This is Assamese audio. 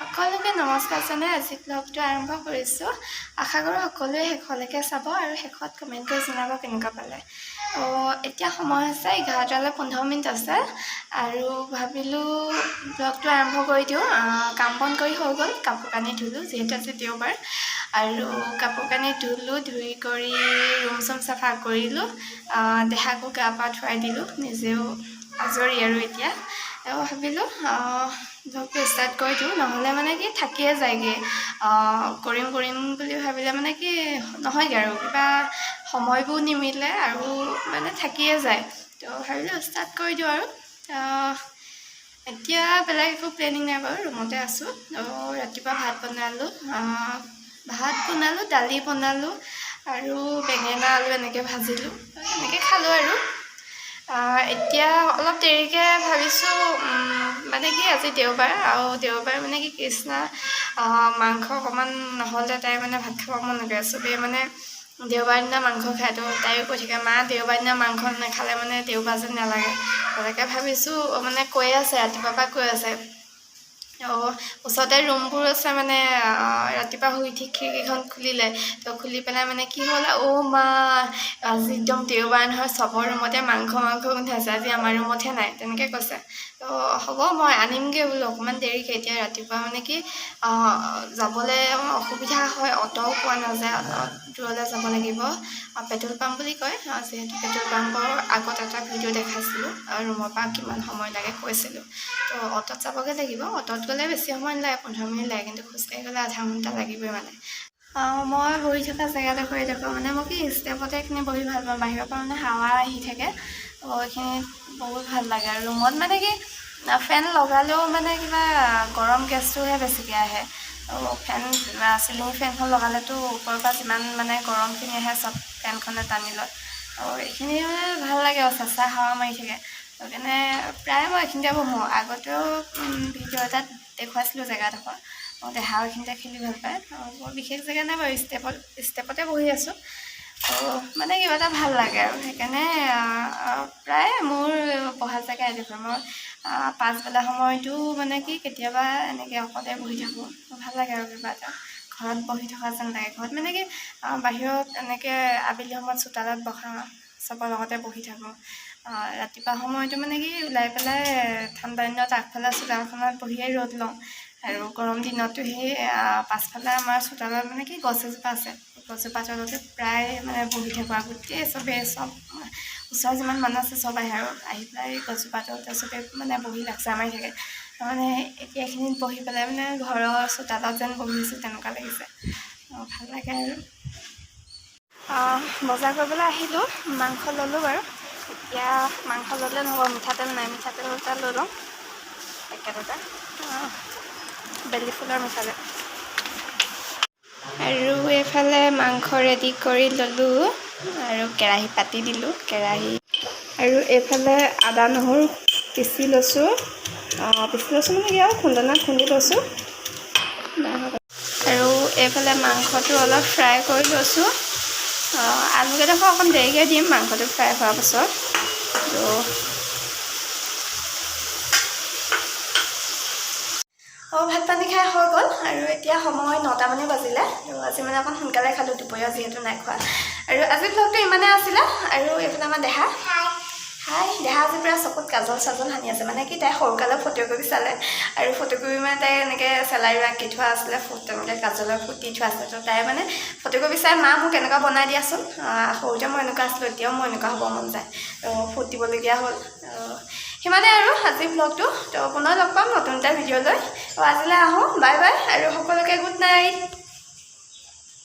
সকলোকে নমস্কাৰ জনাই আজি ব্লগটো আৰম্ভ কৰিছোঁ। আশা কৰোঁ সকলোৱে শেষলৈকে চাব আৰু শেষত কমেণ্ট কৰি জনাব কেনেকুৱা পালে। এতিয়া সময় হৈছে 11টালৈ 15 মিনিট আছে আৰু ভাবিলোঁ ব্লগটো আৰম্ভ কৰি দিওঁ। কাম বন কৰি হৈ গ'ল, কাপোৰ কানি ধুলোঁ যিহেতু আজি দেওবাৰ, আৰু কাপোৰ কানি ধুলোঁ, ধুই কৰি ৰুম চুম চাফা কৰিলোঁ, দেহাকো গা পা ধুৱাই দিলোঁ, নিজেও আজৰি আৰু এতিয়া ভাবিলোঁ ব্লগটো ষ্টাৰ্ট কৰি দিওঁ, নহ'লে মানে কি থাকিয়ে যায়গৈ। কৰিম বুলি ভাবিলে মানে কি নহয়গৈ আৰু কিবা সময়বোৰ নিমিলে আৰু মানে থাকিয়ে যায়। তো ভাবিলোঁ ষ্টাৰ্ট কৰি দিওঁ আৰু এতিয়া বেলেগ একো প্লেনিং নাই বাৰু, ৰুমতে আছোঁ। ৰাতিপুৱা ভাত বনালোঁ, দালি বনালোঁ আৰু বেঙেনা আলু এনেকৈ ভাজিলোঁ, এনেকৈ খালোঁ আৰু এতিয়া অলপ দেৰিকৈ ভাবিছোঁ মানে কি আজি দেওবাৰ, আৰু দেওবাৰ মানে কি কৃষ্ণা মাংস অকণমান নহ'লে তাই মানে ভাত খাব মন নকৰে। চবেই মানে দেওবাৰ দিনা মাংস খায়, তো তাইও কৈ থাকে মা দেওবাৰ দিনা মাংস নাখালে মানে দেওবাৰ যেন নালাগে। তেনেকৈ ভাবিছোঁ মানে কৈ আছে, ৰাতিপুৱাৰ পৰা কৈ আছে। ওচৰতে ৰুমবোৰ আছে, মানে ৰাতিপুৱা শুই উঠি খিৰিকীখন খুলিলে, তো খুলি পেলাই মানে কি হ'ল, মা আজি একদম দেওবাৰ নহয়, চবৰ ৰুমতে মাংস গোন্ধাইছে, আজি আমাৰ ৰুমতহে নাই, তেনেকৈ কৈছে। তো হ'ব মই আনিমগৈ বোলো অকণমান দেৰিকৈ। এতিয়া ৰাতিপুৱা মানে কি যাবলৈ অসুবিধা হয়, অ'টোও পোৱা নাযায়, দূৰলৈ যাব লাগিব। পেট্ৰল পাম্প বুলি কয়, যিহেতু পেট্ৰল পাম্পৰ আগত এটা ভিডিঅ' দেখাইছিলোঁ, ৰুমৰ পৰা কিমান সময় লাগে কৈছিলোঁ। তো অ'টোত যাবগৈ লাগিব, অ'টোত গ'লে বেছি সময় নালাগে, 15 মিনিট লাগে, কিন্তু খোজকাঢ়ি গ'লে আধা ঘণ্টা লাগিবই মানে। মই শুই থকা জেগাতে শুই থাকোঁ, মানে মই কি ষ্টেপতে এইখিনি বহি ভাল পাওঁ, বাহিৰৰ পৰা মানে হাৱা আহি থাকে, এইখিনিত বহুত ভাল লাগে। আৰু ৰুমত মানে কি ফেন লগালেও মানে কিবা গৰম গেছটোহে বেছিকৈ আহে। চিলিং ফেনখন লগালেতো ওপৰৰ পৰা যিমান মানে গৰমখিনি আহে চব ফেনখনে টানি লয়, এইখিনি মানে ভাল লাগে আৰু চেঁচা হাৱা মাৰি থাকে। সেইকাৰণে প্ৰায় মই এইখিনিতে বহোঁ। আগতেও ভিডিঅ' এটাত দেখুৱাইছিলোঁ জেগাডোখৰ, দেহা এইখিনিতে খেলি ভাল পায়। বৰ বিশেষ জেগা নাই বাৰু, ষ্টেপতে বহি আছোঁ, মানে কিবা এটা ভাল লাগে আৰু সেইকাৰণে প্ৰায় মোৰ বহা জেগা এডোখৰ। মই পাছবেলা সময়তো মানে কি কেতিয়াবা এনেকৈ অকলে বহি থাকোঁ, ভাল লাগে আৰু কিবা এটা ঘৰত বহি থকা যেন লাগে। ঘৰত মানে কি বাহিৰত এনেকৈ আবেলি সময়ত চোতালত বহা চবৰ লগতে বহি থাকোঁ, ৰাতিপুৱা সময়তো মানে কি ওলাই পেলাই ঠাণ্ডা দিনত আগফালে চোতালখনত বহিয়ে ৰ'দ লওঁ, আৰু গৰম দিনতো সেই পাছফালে আমাৰ চোতালত মানে কি গছ এজোপা আছে, গছজোপা তলতে প্ৰায় মানে বহি থাকোঁ। আৰু গোটেই চবেই ওচৰৰ যিমান মানুহ আছে চব আহে, আৰু আহি পেলাই গছজোপা তলতে চবেই মানে বহি লেকচাৰ মাৰি থাকে। মানে এতিয়া এইখিনিত বহি পেলাই মানে ঘৰৰ চোতালত যেন বহিছোঁ তেনেকুৱা লাগিছে, ভাল লাগে আৰু বজাৰ কৰিবলৈ আহিলোঁ, মাংস ল'লোঁ বাৰু। এতিয়া মাংস ল'লে নহ'ব, মিঠাতেল নাই, মিঠাতেল এটা লৈ লওঁ পেকেটতে, বেলি ফুলৰ মিঠাতেল। আৰু এইফালে মাংস ৰেডি কৰি ল'লোঁ আৰু কেৰাহী পাতি দিলোঁ, আৰু এইফালে আদা নহৰু পিচি লৈছোঁ মানে কি আৰু খুন্দনাত খুন্দি লৈছোঁ। আৰু এইফালে মাংসটো অলপ ফ্ৰাই কৰি লৈছোঁ, আলুকেইডোখৰ অকণ দেৰিকৈ দিম মাংসটো ফ্ৰাই হোৱাৰ পাছত। ভাত পানী খাই হৈ গ'ল, আৰু এতিয়া সময় 9টা মানে বাজিলে। আজি মানে অকণ সোনকালে খালোঁ, দুপৰীয়া যিহেতু নাই খোৱা। আৰু আজি ব্লগটো ইমানেই আছিলে। আৰু এইফালে আমাৰ দেহা আজি পূৰা চকুত কাজল চাজল সানি আছে, মানে কি তাই সৰুকালৰ ফটোকপি চালে, আৰু ফটোকপি মানে তাই এনেকৈ চেলাইও আঁকি থোৱা আছিলে, তেনেকৈ কাজলৰ ফুটি থোৱা আছিলে। তো তাই মানে ফটোকপি চাই মা মোক এনেকুৱা বনাই দিয়াচোন, সৰুতে মই এনেকুৱা আছিলোঁ, এতিয়াও মই এনেকুৱা হ'ব মন যায়, তো ফুটিবলগীয়া হ'ল। সিমানেই আৰু আজি ব্লগটো। তো পুনৰ লগ পাম নতুন এটা ভিডিঅ' লৈ। আজিলৈ আহোঁ, বাই বাই, আৰু সকলোকে গুড নাইট।